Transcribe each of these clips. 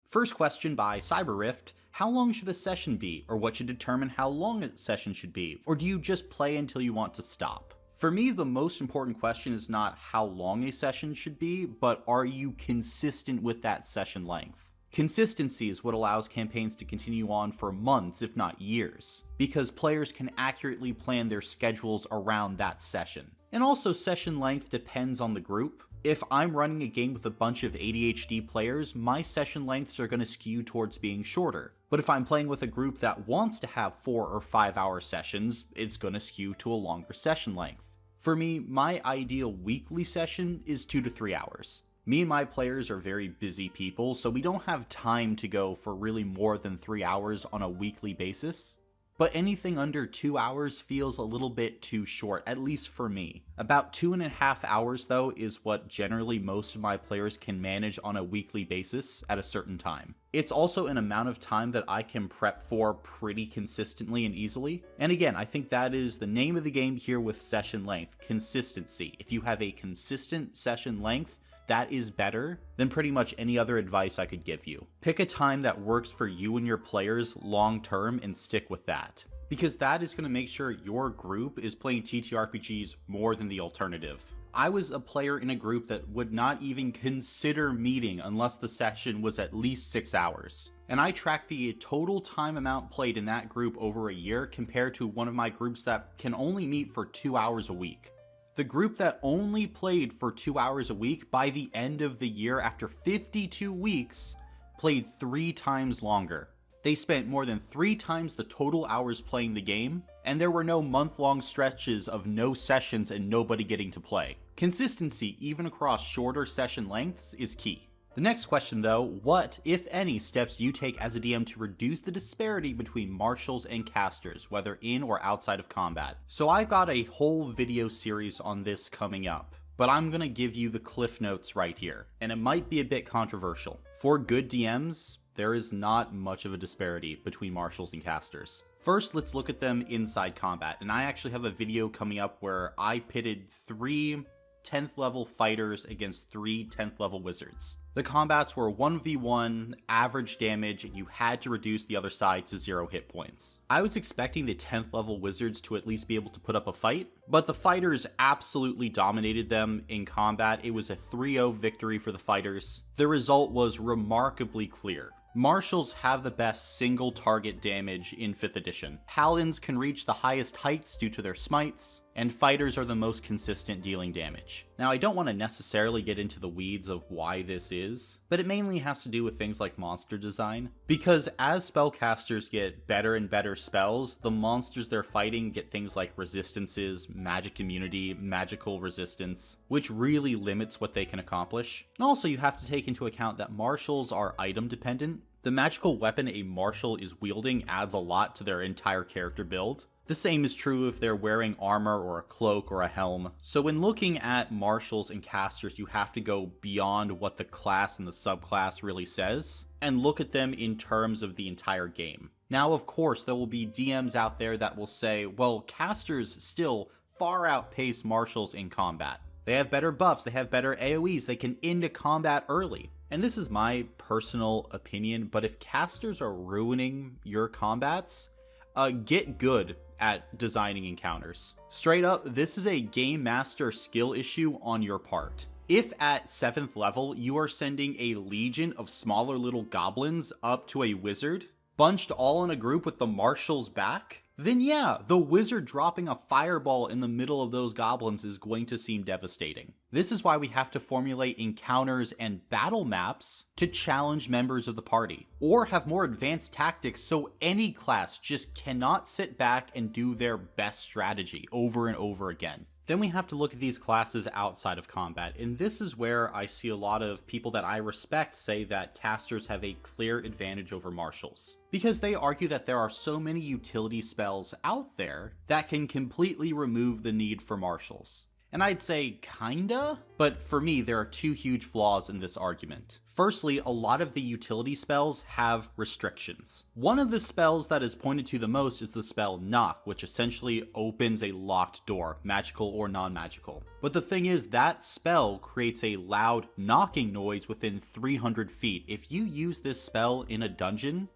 First question by CyberRift: how long should a session be, or what should determine how long a session should be, or do you just play until you want to stop? For me, the most important question is not how long a session should be, but are you consistent with that session length? Consistency is what allows campaigns to continue on for months, if not years, because players can accurately plan their schedules around that session. And also, session length depends on the group. If I'm running a game with a bunch of ADHD players, my session lengths are going to skew towards being shorter. But if I'm playing with a group that wants to have 4 or 5 hour sessions, it's going to skew to a longer session length. For me, my ideal weekly session is 2 to 3 hours. Me and my players are very busy people, so we don't have time to go for really more than 3 hours on a weekly basis. But anything under 2 hours feels a little bit too short, at least for me. About 2.5 hours though is what generally most of my players can manage on a weekly basis at a certain time. It's also an amount of time that I can prep for pretty consistently and easily. And again, I think that is the name of the game here with session length: consistency. If you have a consistent session length, that is better than pretty much any other advice I could give you. Pick a time that works for you and your players long term and stick with that, because that is going to make sure your group is playing TTRPGs more than the alternative. I was a player in a group that would not even consider meeting unless the session was at least 6 hours. And I tracked the total time amount played in that group over a year compared to one of my groups that can only meet for 2 hours a week. The group that only played for 2 hours a week, by the end of the year, after 52 weeks, played 3 times longer. They spent more than 3 times the total hours playing the game, and there were no month-long stretches of no sessions and nobody getting to play. Consistency, even across shorter session lengths, is key. The next question though: what, if any, steps do you take as a DM to reduce the disparity between marshals and casters, whether in or outside of combat? So I've got a whole video series on this coming up, but I'm gonna give you the cliff notes right here, and it might be a bit controversial. For good DMs, there is not much of a disparity between marshals and casters. First, let's look at them inside combat, and I actually have a video coming up where I pitted 3 10th level fighters against 3 10th level wizards. The combats were 1v1, average damage, and you had to reduce the other side to 0 hit points. I was expecting the 10th level wizards to at least be able to put up a fight, but the fighters absolutely dominated them in combat. It was a 3-0 victory for the fighters. The result was remarkably clear. Marshals have the best single target damage in 5th edition. Paladins can reach the highest heights due to their smites, and fighters are the most consistent dealing damage. Now, I don't want to necessarily get into the weeds of why this is, but it mainly has to do with things like monster design. Because as spellcasters get better and better spells, the monsters they're fighting get things like resistances, magic immunity, magical resistance, which really limits what they can accomplish. And also, you have to take into account that marshals are item dependent. The magical weapon a marshal is wielding adds a lot to their entire character build. The same is true if they're wearing armor or a cloak or a helm. So when looking at marshals and casters, you have to go beyond what the class and the subclass really says, and look at them in terms of the entire game. Now, of course, there will be DMs out there that will say, well, casters still far outpace marshals in combat. They have better buffs, they have better AoEs, they can end a combat early. And this is my personal opinion, but if casters are ruining your combats, get good at designing encounters. Straight up, this is a game master skill issue on your part. If at 7th level you are sending a legion of smaller little goblins up to a wizard, bunched all in a group with the marshals back, then yeah, the wizard dropping a fireball in the middle of those goblins is going to seem devastating. This is why we have to formulate encounters and battle maps to challenge members of the party, or have more advanced tactics so any class just cannot sit back and do their best strategy over and over again. Then we have to look at these classes outside of combat, and this is where I see a lot of people that I respect say that casters have a clear advantage over marshals, because they argue that there are so many utility spells out there that can completely remove the need for marshals. And I'd say kinda, but for me there are 2 huge flaws in this argument. Firstly, a lot of the utility spells have restrictions. One of the spells that is pointed to the most is the spell Knock, which essentially opens a locked door, magical or non-magical. But the thing is, that spell creates a loud knocking noise within 300 feet. If you use this spell in a dungeon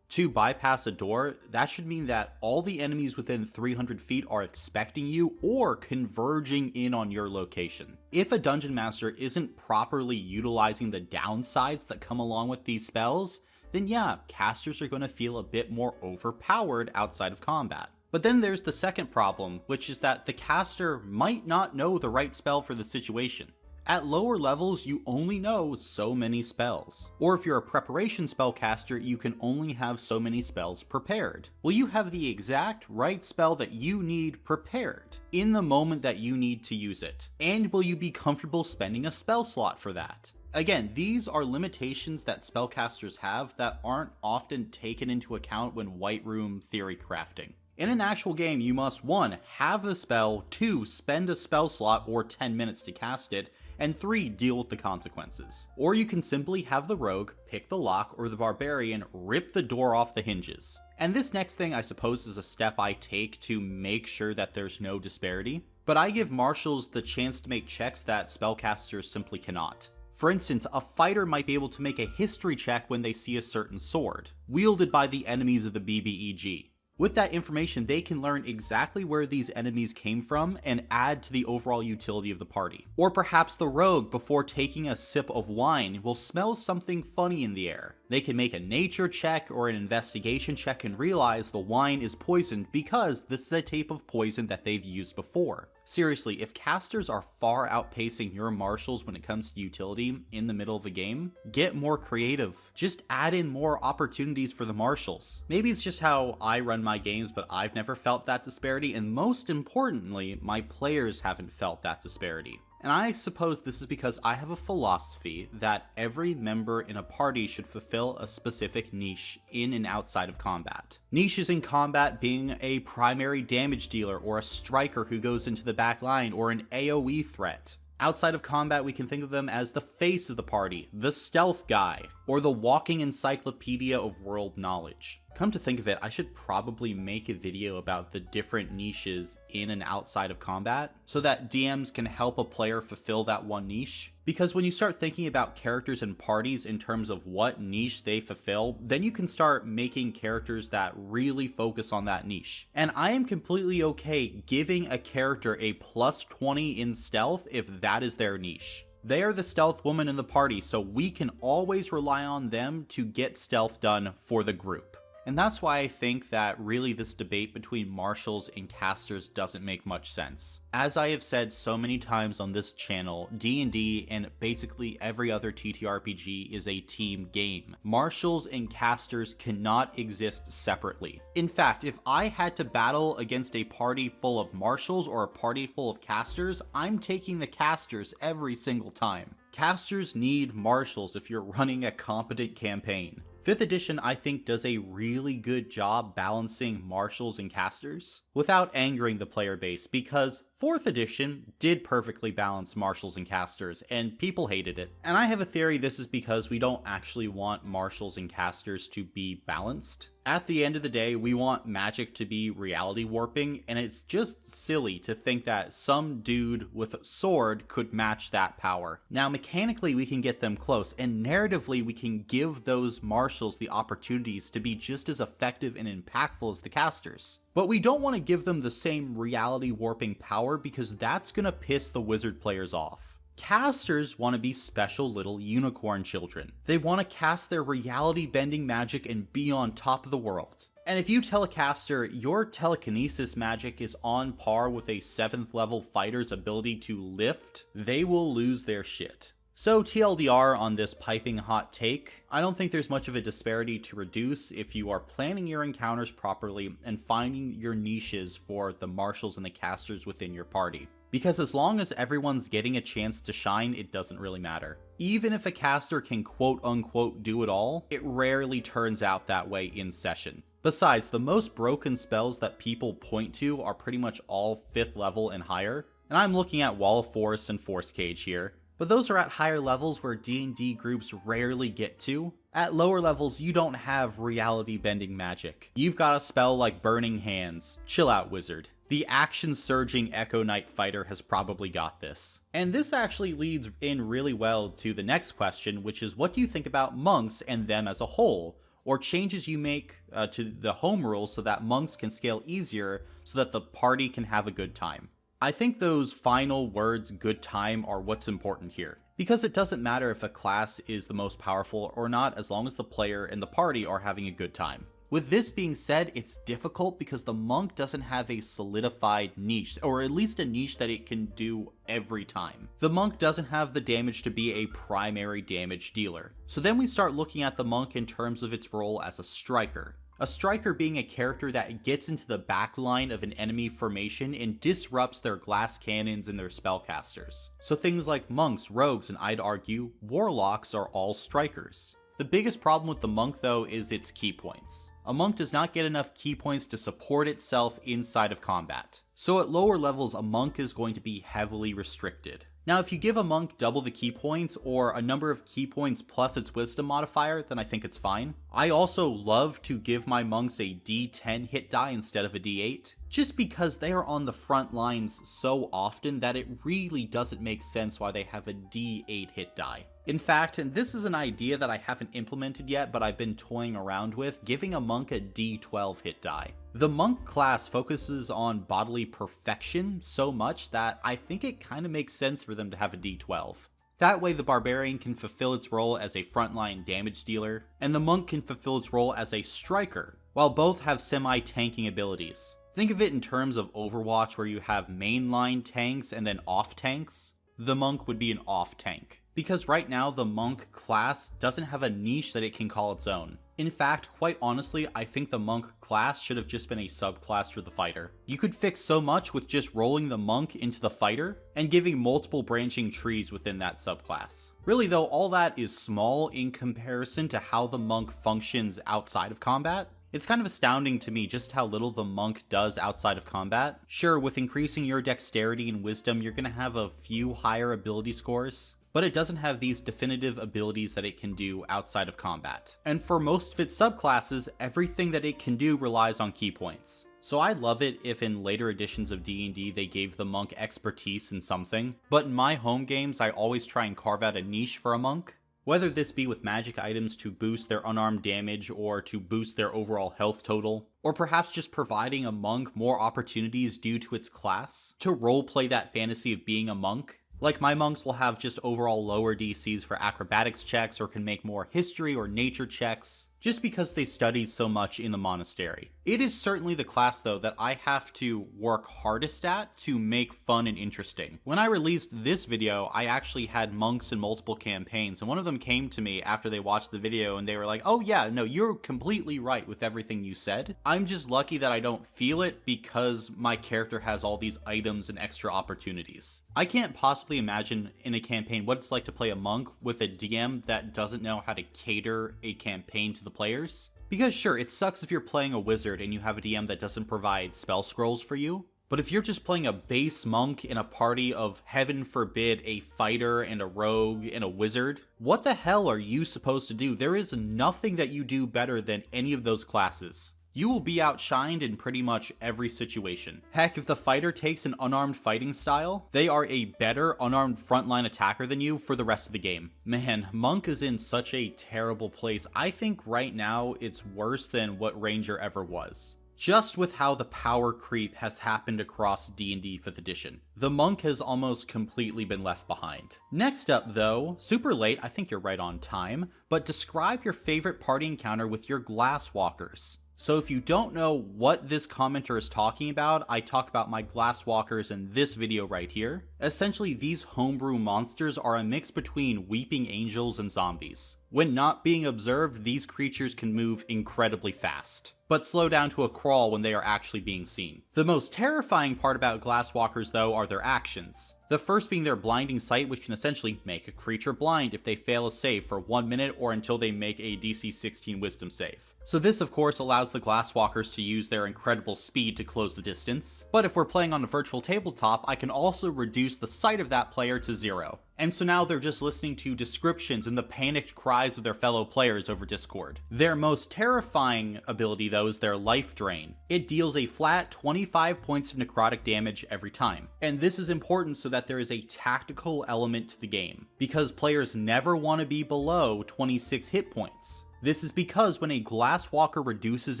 to bypass a door, that should mean that all the enemies within 300 feet are expecting you or converging in on your location. If a dungeon master isn't properly utilizing the downsides that come along with these spells, then yeah, casters are going to feel a bit more overpowered outside of combat. But then there's the second problem, which is that the caster might not know the right spell for the situation. At lower levels, you only know so many spells. Or if you're a preparation spellcaster, you can only have so many spells prepared. Will you have the exact right spell that you need prepared in the moment that you need to use it? And will you be comfortable spending a spell slot for that? Again, these are limitations that spellcasters have that aren't often taken into account when White Room theory crafting. In an actual game, you must 1. Have the spell, 2. Spend a spell slot or 10 minutes to cast it, and 3. Deal with the consequences. Or you can simply have the rogue pick the lock or the barbarian rip the door off the hinges. And this next thing I suppose is a step I take to make sure that there's no disparity, but I give marshals the chance to make checks that spellcasters simply cannot. For instance, a fighter might be able to make a history check when they see a certain sword, wielded by the enemies of the BBEG. With that information, they can learn exactly where these enemies came from and add to the overall utility of the party. Or perhaps the rogue, before taking a sip of wine, will smell something funny in the air. They can make a nature check or an investigation check and realize the wine is poisoned because this is a type of poison that they've used before. Seriously, if casters are far outpacing your marshals when it comes to utility in the middle of a game, get more creative. Just add in more opportunities for the marshals. Maybe it's just how I run my games, but I've never felt that disparity, and most importantly, my players haven't felt that disparity. And I suppose this is because I have a philosophy that every member in a party should fulfill a specific niche in and outside of combat. Niches in combat being a primary damage dealer, or a striker who goes into the back line, or an AoE threat. Outside of combat, we can think of them as the face of the party, the stealth guy, or the walking encyclopedia of world knowledge. Come to think of it, I should probably make a video about the different niches in and outside of combat, so that DMs can help a player fulfill that one niche. Because when you start thinking about characters and parties in terms of what niche they fulfill, then you can start making characters that really focus on that niche. And I am completely okay giving a character a plus 20 in stealth if that is their niche. They are the stealth woman in the party, so we can always rely on them to get stealth done for the group. And that's why I think that really this debate between marshals and casters doesn't make much sense. As I have said so many times on this channel, D&D and basically every other TTRPG is a team game. Marshals and casters cannot exist separately. In fact, if I had to battle against a party full of marshals or a party full of casters, I'm taking the casters every single time. Casters need marshals if you're running a competent campaign. 5th edition, I think, does a really good job balancing marshals and casters without angering the player base, because 4th edition did perfectly balance marshals and casters, and people hated it. And I have a theory this is because we don't actually want marshals and casters to be balanced. At the end of the day, we want magic to be reality warping, and it's just silly to think that some dude with a sword could match that power. Now, mechanically, we can get them close, and narratively, we can give those marshals the opportunities to be just as effective and impactful as the casters. But we don't want to give them the same reality warping power, because that's going to piss the wizard players off. Casters want to be special little unicorn children. They want to cast their reality bending magic and be on top of the world. And if you tell a caster your telekinesis magic is on par with a 7th level fighter's ability to lift, they will lose their shit. So TLDR on this piping hot take, I don't think there's much of a disparity to reduce if you are planning your encounters properly and finding your niches for the marshals and the casters within your party. Because as long as everyone's getting a chance to shine, it doesn't really matter. Even if a caster can quote-unquote do it all, it rarely turns out that way in session. Besides, the most broken spells that people point to are pretty much all 5th level and higher, and I'm looking at Wall of Force and Force Cage here. but those are at higher levels where D&D groups rarely get to. At lower levels, you don't have reality-bending magic. You've got a spell like Burning Hands. Chill out, wizard. The action-surging Echo Knight fighter has probably got this. And this actually leads in really well to the next question, which is what do you think about monks and them as a whole? Or changes you make to the home rules so that monks can scale easier so that the party can have a good time. I think those final words, good time, are what's important here. Because it doesn't matter if a class is the most powerful or not as long as the player and the party are having a good time. With this being said, it's difficult because the monk doesn't have a solidified niche, or at least a niche that it can do every time. The monk doesn't have the damage to be a primary damage dealer. So then we start looking at the monk in terms of its role as a striker. A striker being a character that gets into the backline of an enemy formation and disrupts their glass cannons and their spellcasters. So things like monks, rogues, and I'd argue warlocks are all strikers. The biggest problem with the monk though is its key points. A monk does not get enough key points to support itself inside of combat. So at lower levels, a monk is going to be heavily restricted. Now, if you give a monk double the key points or a number of key points plus its wisdom modifier, then I think it's fine. I also love to give my monks a D10 hit die instead of a D8, just because they are on the front lines so often that it really doesn't make sense why they have a D8 hit die. In fact, and this is an idea that I haven't implemented yet, but I've been toying around with, giving a monk a D12 hit die. The monk class focuses on bodily perfection so much that I think it kind of makes sense for them to have a D12. That way the barbarian can fulfill its role as a frontline damage dealer, and the monk can fulfill its role as a striker, while both have semi-tanking abilities. Think of it in terms of Overwatch where you have mainline tanks and then off tanks. The monk would be an off tank. Because right now the monk class doesn't have a niche that it can call its own. In fact, quite honestly, I think the monk class should have just been a subclass for the fighter. You could fix so much with just rolling the monk into the fighter and giving multiple branching trees within that subclass. Really though, all that is small in comparison to how the monk functions outside of combat. It's kind of astounding to me just how little the monk does outside of combat. Sure, with increasing your dexterity and wisdom, you're going to have a few higher ability scores, but it doesn't have these definitive abilities that it can do outside of combat. And for most of its subclasses, everything that it can do relies on key points. So I'd love it if in later editions of D&D they gave the monk expertise in something, but in my home games I always try and carve out a niche for a monk. Whether this be with magic items to boost their unarmed damage or to boost their overall health total, or perhaps just providing a monk more opportunities due to its class to roleplay that fantasy of being a monk. Like my monks will have just overall lower DCs for acrobatics checks or can make more history or nature checks, just because they studied so much in the monastery. It is certainly the class though that I have to work hardest at to make fun and interesting. When I released this video, I actually had monks in multiple campaigns, and one of them came to me after they watched the video and they were like, oh yeah, no, you're completely right with everything you said. I'm just lucky that I don't feel it because my character has all these items and extra opportunities. I can't possibly imagine in a campaign what it's like to play a monk with a DM that doesn't know how to cater a campaign to the players. Because sure, it sucks if you're playing a wizard and you have a DM that doesn't provide spell scrolls for you, but if you're just playing a base monk in a party of, heaven forbid, a fighter and a rogue and a wizard, what the hell are you supposed to do? There is nothing that you do better than any of those classes. You will be outshined in pretty much every situation. Heck, if the fighter takes an unarmed fighting style, they are a better unarmed frontline attacker than you for the rest of the game. Man, monk is in such a terrible place. I think right now it's worse than what ranger ever was. Just with how the power creep has happened across D&D 5th edition. The monk has almost completely been left behind. Next up though, super late, I think you're right on time, but describe your favorite party encounter with your glasswalkers. So if you don't know what this commenter is talking about, I talk about my glasswalkers in this video right here. Essentially, these homebrew monsters are a mix between weeping angels and zombies. When not being observed, these creatures can move incredibly fast, but slow down to a crawl when they are actually being seen. The most terrifying part about glasswalkers though are their actions. The first being their blinding sight, which can essentially make a creature blind if they fail a save for 1 minute or until they make a DC 16 wisdom save. So this of course allows the glasswalkers to use their incredible speed to close the distance, but if we're playing on a virtual tabletop, I can also reduce the sight of that player to 0. and so now they're just listening to descriptions and the panicked cries of their fellow players over Discord. Their most terrifying ability, though, is their Life Drain. It deals a flat 25 points of necrotic damage every time, and this is important so that there is a tactical element to the game, because players never want to be below 26 hit points. This is because when a Glasswalker reduces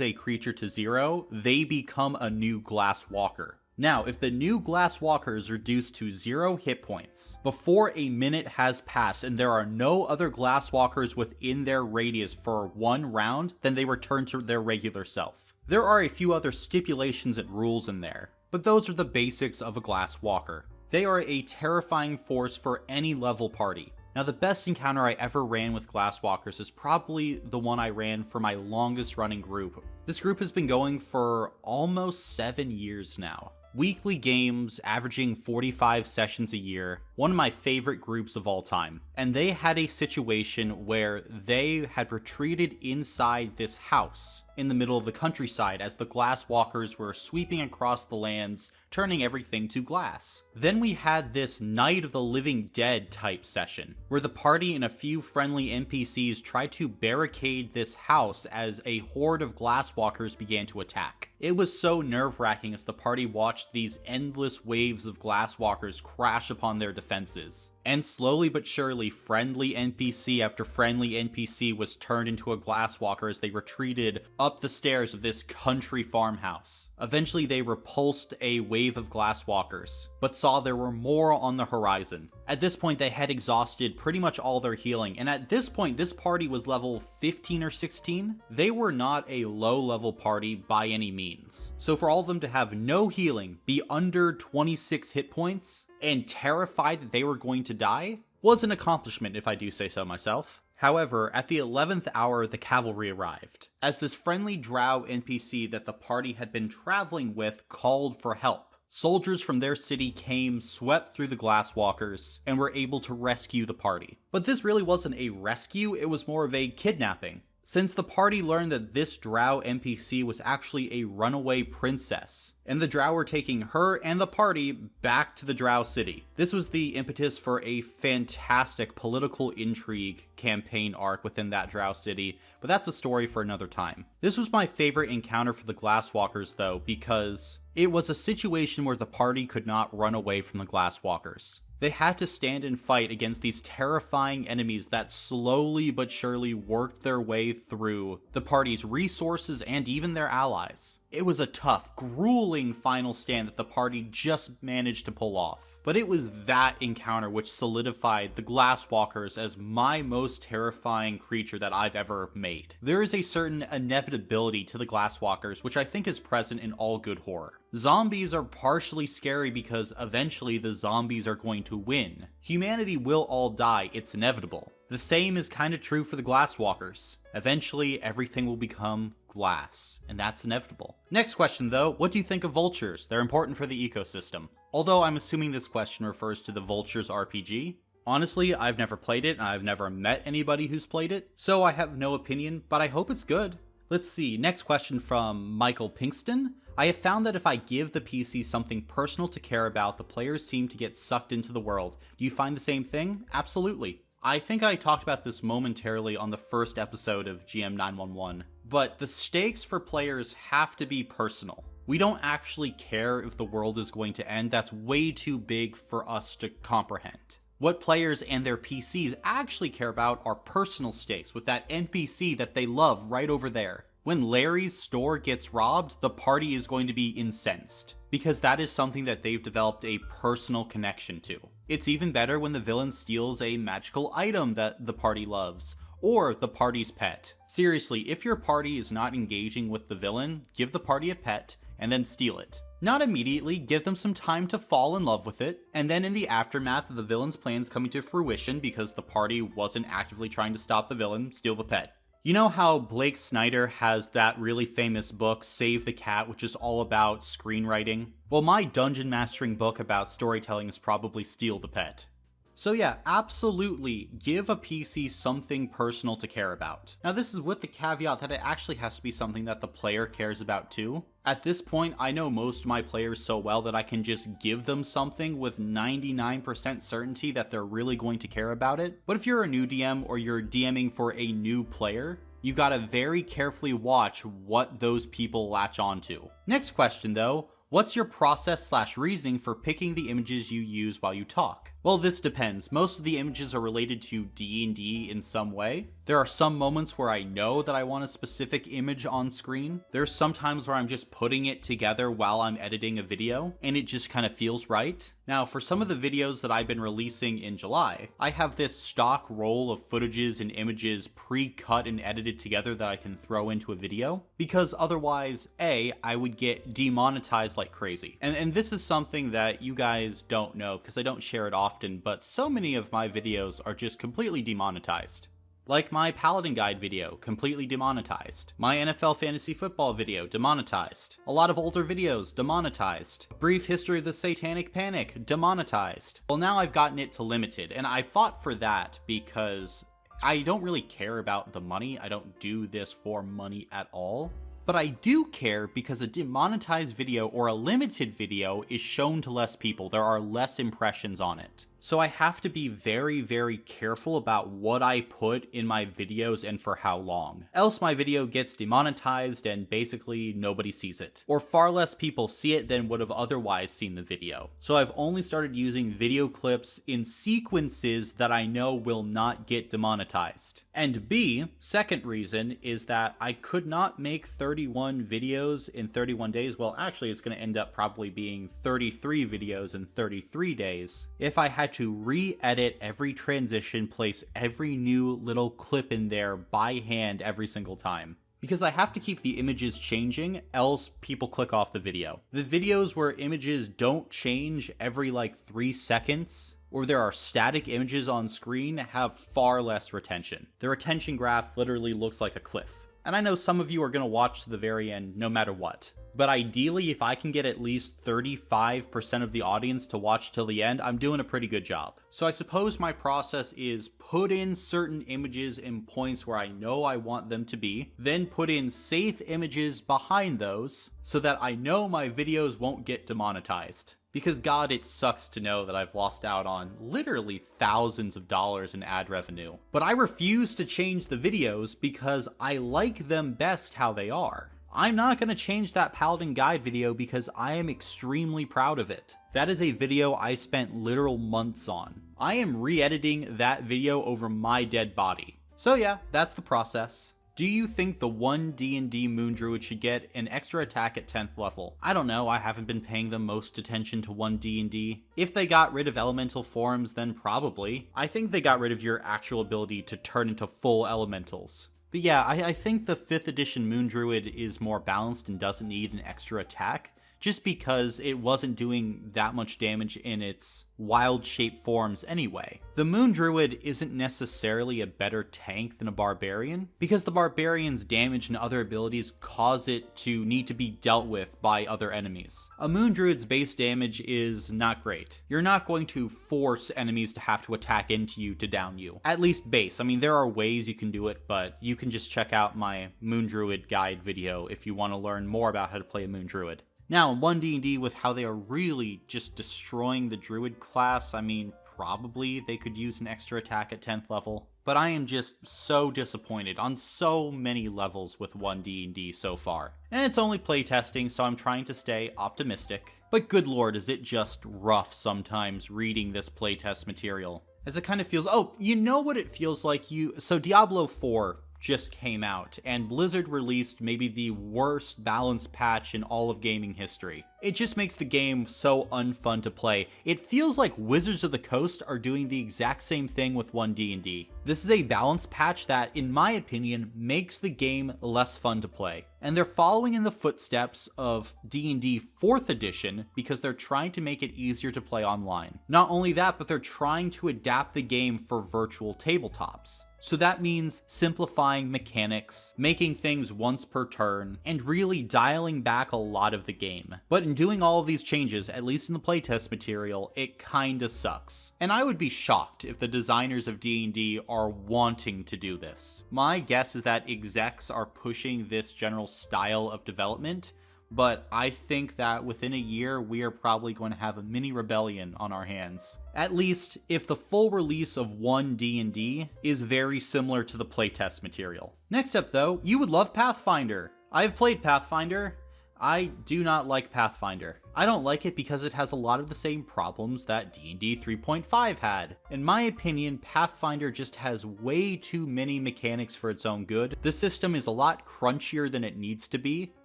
a creature to 0, they become a new Glasswalker. Now, if the new Glasswalker is reduced to 0 hit points before a minute has passed and there are no other Glasswalkers within their radius for 1 round, then they return to their regular self. There are a few other stipulations and rules in there, but those are the basics of a Glasswalker. They are a terrifying force for any level party. Now, the best encounter I ever ran with Glasswalkers is probably the one I ran for my longest running group. This group has been going for almost 7 years now. Weekly games, averaging 45 sessions a year, one of my favorite groups of all time. And they had a situation where they had retreated inside this house in the middle of the countryside as the Glasswalkers were sweeping across the lands, turning everything to glass. Then we had this Night of the Living Dead type session, where the party and a few friendly NPCs tried to barricade this house as a horde of Glasswalkers began to attack. It was so nerve-wracking as the party watched these endless waves of Glasswalkers crash upon their defenses. And slowly but surely, friendly NPC after friendly NPC was turned into a Glasswalker as they retreated up the stairs of this country farmhouse. Eventually, they repulsed a wave of Glasswalkers, but saw there were more on the horizon. At this point, they had exhausted pretty much all their healing, and at this point, this party was level 15 or 16. They were not a low-level party by any means. So for all of them to have no healing, be under 26 hit points, and terrified that they were going to die, was an accomplishment if I do say so myself. However, at the 11th hour, the cavalry arrived, as this friendly drow NPC that the party had been traveling with called for help. Soldiers from their city came, swept through the Glasswalkers, and were able to rescue the party. But this really wasn't a rescue, it was more of a kidnapping, since the party learned that this drow NPC was actually a runaway princess, and the drow were taking her and the party back to the drow city. This was the impetus for a fantastic political intrigue campaign arc within that drow city, but that's a story for another time. This was my favorite encounter for the Glasswalkers though, because it was a situation where the party could not run away from the Glasswalkers. They had to stand and fight against these terrifying enemies that slowly but surely worked their way through the party's resources and even their allies. It was a tough, grueling final stand that the party just managed to pull off. But it was that encounter which solidified the Glasswalkers as my most terrifying creature that I've ever made. There is a certain inevitability to the Glasswalkers which I think is present in all good horror. Zombies are partially scary because eventually the zombies are going to win. Humanity will all die, it's inevitable. The same is kind of true for the Glasswalkers. Eventually, everything will become glass, and that's inevitable. Next question though, what do you think of Vultures? They're important for the ecosystem. Although I'm assuming this question refers to the Vultures RPG. Honestly, I've never played it, and I've never met anybody who's played it, so I have no opinion, but I hope it's good. Let's see, next question from Michael Pinkston. I have found that if I give the PC something personal to care about, the players seem to get sucked into the world. Do you find the same thing? Absolutely. I think I talked about this momentarily on the first episode of GM 911, but the stakes for players have to be personal. We don't actually care if the world is going to end. That's way too big for us to comprehend. What players and their PCs actually care about are personal stakes with that NPC that they love right over there. When Larry's store gets robbed, the party is going to be incensed, because that is something that they've developed a personal connection to. It's even better when the villain steals a magical item that the party loves, or the party's pet. Seriously, if your party is not engaging with the villain, give the party a pet, and then steal it. Not immediately, give them some time to fall in love with it, and then in the aftermath of the villain's plans coming to fruition because the party wasn't actively trying to stop the villain, steal the pet. You know how Blake Snyder has that really famous book, Save the Cat, which is all about screenwriting? Well, my dungeon mastering book about storytelling is probably Steal the Pet. So yeah, absolutely give a PC something personal to care about. Now this is with the caveat that it actually has to be something that the player cares about too. At this point, I know most of my players so well that I can just give them something with 99% certainty that they're really going to care about it. But if you're a new DM or you're DMing for a new player, you gotta very carefully watch what those people latch onto. Next question though, what's your process/reasoning for picking the images you use while you talk? Well, this depends. Most of the images are related to D&D in some way. There are some moments where I know that I want a specific image on screen. There's some times where I'm just putting it together while I'm editing a video, and it just kind of feels right. Now, for some of the videos that I've been releasing in July, I have this stock roll of footages and images pre-cut and edited together that I can throw into a video, because otherwise, A, I would get demonetized like crazy. And this is something that you guys don't know, because I don't share it often, but so many of my videos are just completely demonetized. Like my Paladin Guide video, completely demonetized. My NFL Fantasy Football video, demonetized. A lot of older videos, demonetized. Brief History of the Satanic Panic, demonetized. Well, now I've gotten it to limited, and I fought for that because I don't really care about the money. I don't do this for money at all. But I do care because a demonetized video or a limited video is shown to less people. There are less impressions on it. So I have to be very, very careful about what I put in my videos and for how long. Else my video gets demonetized and basically nobody sees it. Or far less people see it than would have otherwise seen the video. So I've only started using video clips in sequences that I know will not get demonetized. And B, second reason, is that I could not make 31 videos in 31 days. Well, actually it's going to end up probably being 33 videos in 33 days if I had to re-edit every transition, place every new little clip in there by hand every single time. Because I have to keep the images changing, else people click off the video. The videos where images don't change every like 3 seconds, or there are static images on screen, have far less retention. The retention graph literally looks like a cliff. And I know some of you are going to watch to the very end no matter what. But ideally, if I can get at least 35% of the audience to watch till the end, I'm doing a pretty good job. So I suppose my process is put in certain images in points where I know I want them to be, then put in safe images behind those so that I know my videos won't get demonetized. Because God, it sucks to know that I've lost out on literally thousands of dollars in ad revenue. But I refuse to change the videos because I like them best how they are. I'm not going to change that Paladin Guide video because I am extremely proud of it. That is a video I spent literal months on. I am re-editing that video over my dead body. So yeah, that's the process. Do you think the one D&D Moon Druid should get an extra attack at 10th level? I don't know, I haven't been paying the most attention to one D&D. If they got rid of elemental forms, then probably. I think they got rid of your actual ability to turn into full elementals. But yeah, I think the 5th edition Moon Druid is more balanced and doesn't need an extra attack, just because it wasn't doing that much damage in its wild shape forms anyway. The Moon Druid isn't necessarily a better tank than a Barbarian, because the Barbarian's damage and other abilities cause it to need to be dealt with by other enemies. A Moon Druid's base damage is not great. You're not going to force enemies to have to attack into you to down you. At least base. I mean, there are ways you can do it, but you can just check out my Moon Druid guide video if you want to learn more about how to play a Moon Druid. Now, in 1D&D, with how they are really just destroying the Druid class, I mean, probably they could use an extra attack at 10th level. But I am just so disappointed on so many levels with 1D&D so far. And it's only playtesting, so I'm trying to stay optimistic. But good lord, is it just rough sometimes reading this playtest material. As it kind of feels, oh, you know what it feels like? So Diablo 4 just came out, and Blizzard released maybe the worst balance patch in all of gaming history. It just makes the game so unfun to play. It feels like Wizards of the Coast are doing the exact same thing with 1D&D. This is a balance patch that, in my opinion, makes the game less fun to play. And they're following in the footsteps of D&D 4th edition because they're trying to make it easier to play online. Not only that, but they're trying to adapt the game for virtual tabletops. So that means simplifying mechanics, making things once per turn, and really dialing back a lot of the game. But in doing all of these changes, at least in the playtest material, it kinda sucks. And I would be shocked if the designers of D&D are wanting to do this. My guess is that execs are pushing this general style of development, but I think that within a year, we are probably going to have a mini rebellion on our hands. At least, if the full release of one D&D is very similar to the playtest material. Next up though, you would love Pathfinder. I've played Pathfinder. I do not like Pathfinder. I don't like it because it has a lot of the same problems that D&D 3.5 had. In my opinion, Pathfinder just has way too many mechanics for its own good. The system is a lot crunchier than it needs to be,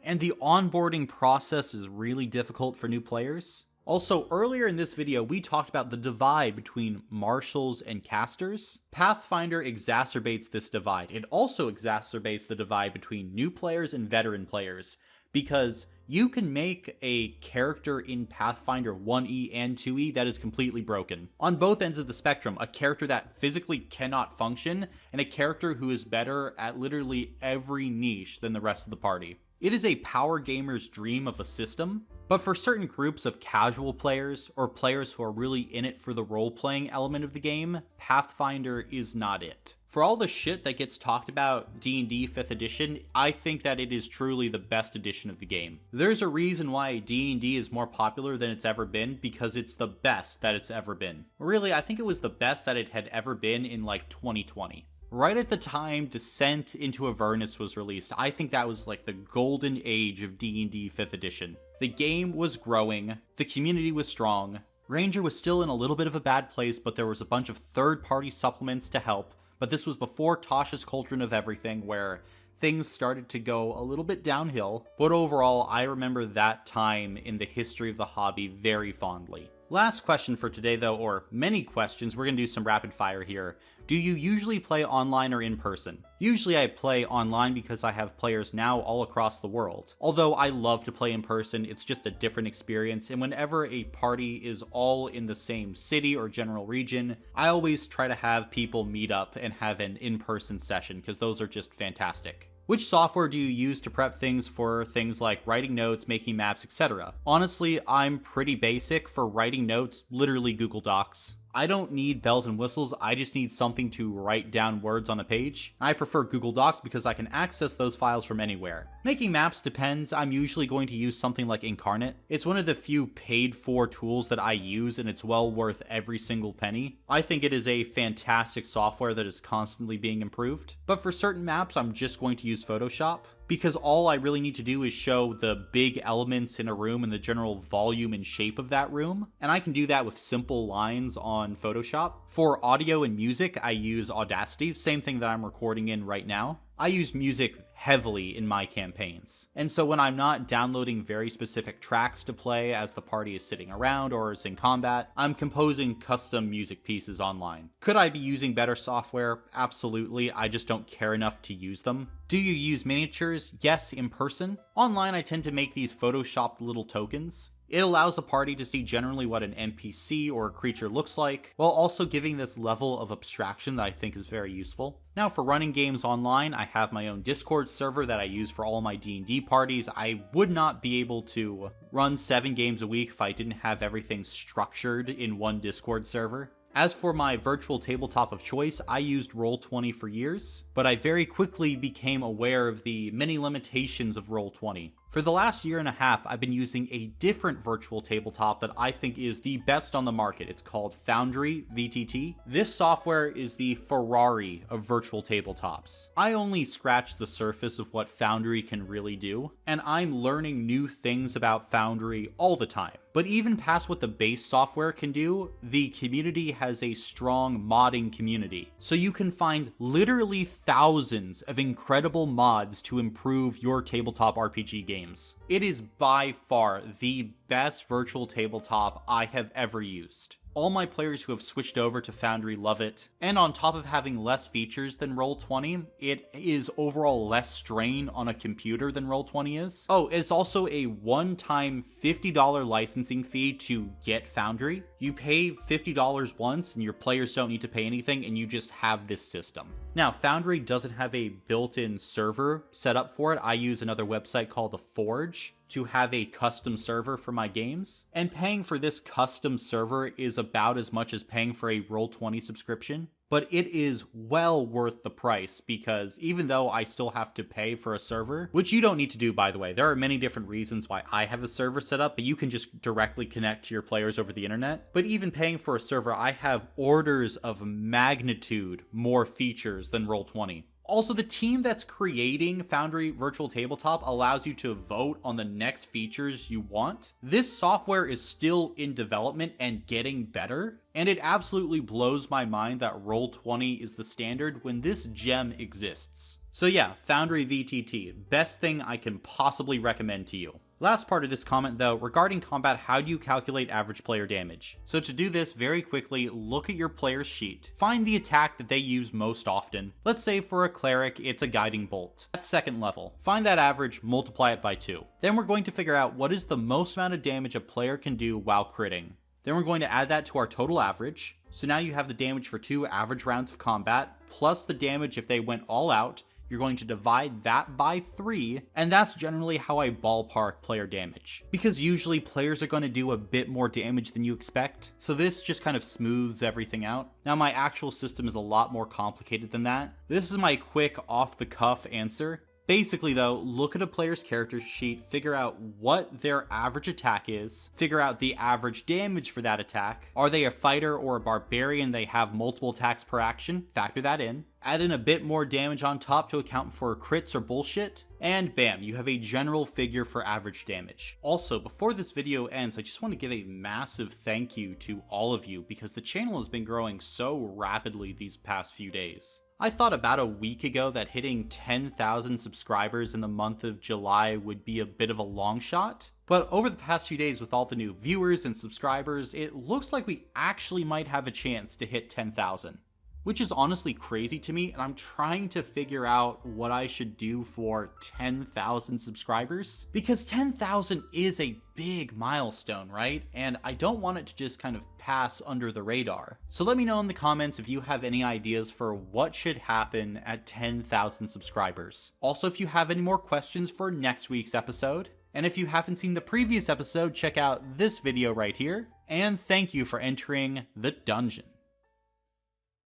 and the onboarding process is really difficult for new players. Also, earlier in this video, we talked about the divide between marshals and casters. Pathfinder exacerbates this divide. It also exacerbates the divide between new players and veteran players, because you can make a character in Pathfinder 1E and 2E that is completely broken. On both ends of the spectrum, a character that physically cannot function, and a character who is better at literally every niche than the rest of the party. It is a power gamer's dream of a system, but for certain groups of casual players, or players who are really in it for the role-playing element of the game, Pathfinder is not it. For all the shit that gets talked about D&D 5th edition, I think that it is truly the best edition of the game. There's a reason why D&D is more popular than it's ever been, because it's the best that it's ever been. Really, I think it was the best that it had ever been in like 2020. Right at the time Descent into Avernus was released, I think that was like the golden age of D&D 5th edition. The game was growing, the community was strong, Ranger was still in a little bit of a bad place, but there was a bunch of third-party supplements to help, but this was before Tasha's Cauldron of Everything, where things started to go a little bit downhill, but overall, I remember that time in the history of the hobby very fondly. Last question for today though, or many questions, we're gonna do some rapid fire here. Do you usually play online or in person? Usually I play online because I have players now all across the world. Although I love to play in person, it's just a different experience, and whenever a party is all in the same city or general region, I always try to have people meet up and have an in-person session, because those are just fantastic. Which software do you use to prep things for things like writing notes, making maps, etc.? Honestly, I'm pretty basic. For writing notes, literally Google Docs. I don't need bells and whistles, I just need something to write down words on a page. I prefer Google Docs because I can access those files from anywhere. Making maps depends. I'm usually going to use something like Incarnate. It's one of the few paid-for tools that I use, and it's well worth every single penny. I think it is a fantastic software that is constantly being improved. But for certain maps, I'm just going to use Photoshop, because all I really need to do is show the big elements in a room and the general volume and shape of that room, and I can do that with simple lines on Photoshop. For audio and music, I use Audacity, same thing that I'm recording in right now. I use music heavily in my campaigns, and so when I'm not downloading very specific tracks to play as the party is sitting around or is in combat, I'm composing custom music pieces online. Could I be using better software? Absolutely, I just don't care enough to use them. Do you use miniatures? Yes, in person. Online, I tend to make these photoshopped little tokens. It allows a party to see generally what an NPC or a creature looks like, while also giving this level of abstraction that I think is very useful. Now for running games online, I have my own Discord server that I use for all my D&D parties. I would not be able to run 7 games a week if I didn't have everything structured in one Discord server. As for my virtual tabletop of choice, I used Roll20 for years, but I very quickly became aware of the many limitations of Roll20. For the last year and a half, I've been using a different virtual tabletop that I think is the best on the market. It's called Foundry VTT. This software is the Ferrari of virtual tabletops. I only scratched the surface of what Foundry can really do, and I'm learning new things about Foundry all the time. But even past what the base software can do, the community has a strong modding community. So you can find literally thousands of incredible mods to improve your tabletop RPG games. It is by far the best virtual tabletop I have ever used. All my players who have switched over to Foundry love it, and on top of having less features than Roll20, it is overall less strain on a computer than Roll20 is. Oh, it's also a one-time $50 licensing fee to get Foundry. You pay $50 once and your players don't need to pay anything and you just have this system. Now, Foundry doesn't have a built-in server set up for it. I use another website called The Forge to have a custom server for my games. And paying for this custom server is about as much as paying for a Roll20 subscription. But it is well worth the price because even though I still have to pay for a server, which you don't need to do, by the way, there are many different reasons why I have a server set up, but you can just directly connect to your players over the internet. But even paying for a server, I have orders of magnitude more features than Roll20. Also, the team that's creating Foundry Virtual Tabletop allows you to vote on the next features you want. This software is still in development and getting better, and it absolutely blows my mind that Roll20 is the standard when this gem exists. So yeah, Foundry VTT, best thing I can possibly recommend to you. Last part of this comment though, regarding combat, how do you calculate average player damage? So to do this very quickly, look at your player's sheet. Find the attack that they use most often. Let's say for a cleric, it's a guiding bolt. At second level, find that average, multiply it by 2. Then we're going to figure out what is the most amount of damage a player can do while critting. Then we're going to add that to our total average. So now you have the damage for 2 average rounds of combat, plus the damage if they went all out. You're going to divide that by 3, and that's generally how I ballpark player damage. Because usually players are going to do a bit more damage than you expect, so this just kind of smooths everything out. Now my actual system is a lot more complicated than that. This is my quick off-the-cuff answer. Basically though, look at a player's character sheet, figure out what their average attack is, figure out the average damage for that attack. Are they a fighter or a barbarian? They have multiple attacks per action, factor that in. Add in a bit more damage on top to account for crits or bullshit, and bam, you have a general figure for average damage. Also, before this video ends, I just want to give a massive thank you to all of you because the channel has been growing so rapidly these past few days. I thought about a week ago that hitting 10,000 subscribers in the month of July would be a bit of a long shot, but over the past few days with all the new viewers and subscribers, it looks like we actually might have a chance to hit 10,000. Which is honestly crazy to me, and I'm trying to figure out what I should do for 10,000 subscribers. Because 10,000 is a big milestone, right? And I don't want it to just kind of pass under the radar. So let me know in the comments if you have any ideas for what should happen at 10,000 subscribers. Also, if you have any more questions for next week's episode, and if you haven't seen the previous episode, check out this video right here. And thank you for entering the dungeon.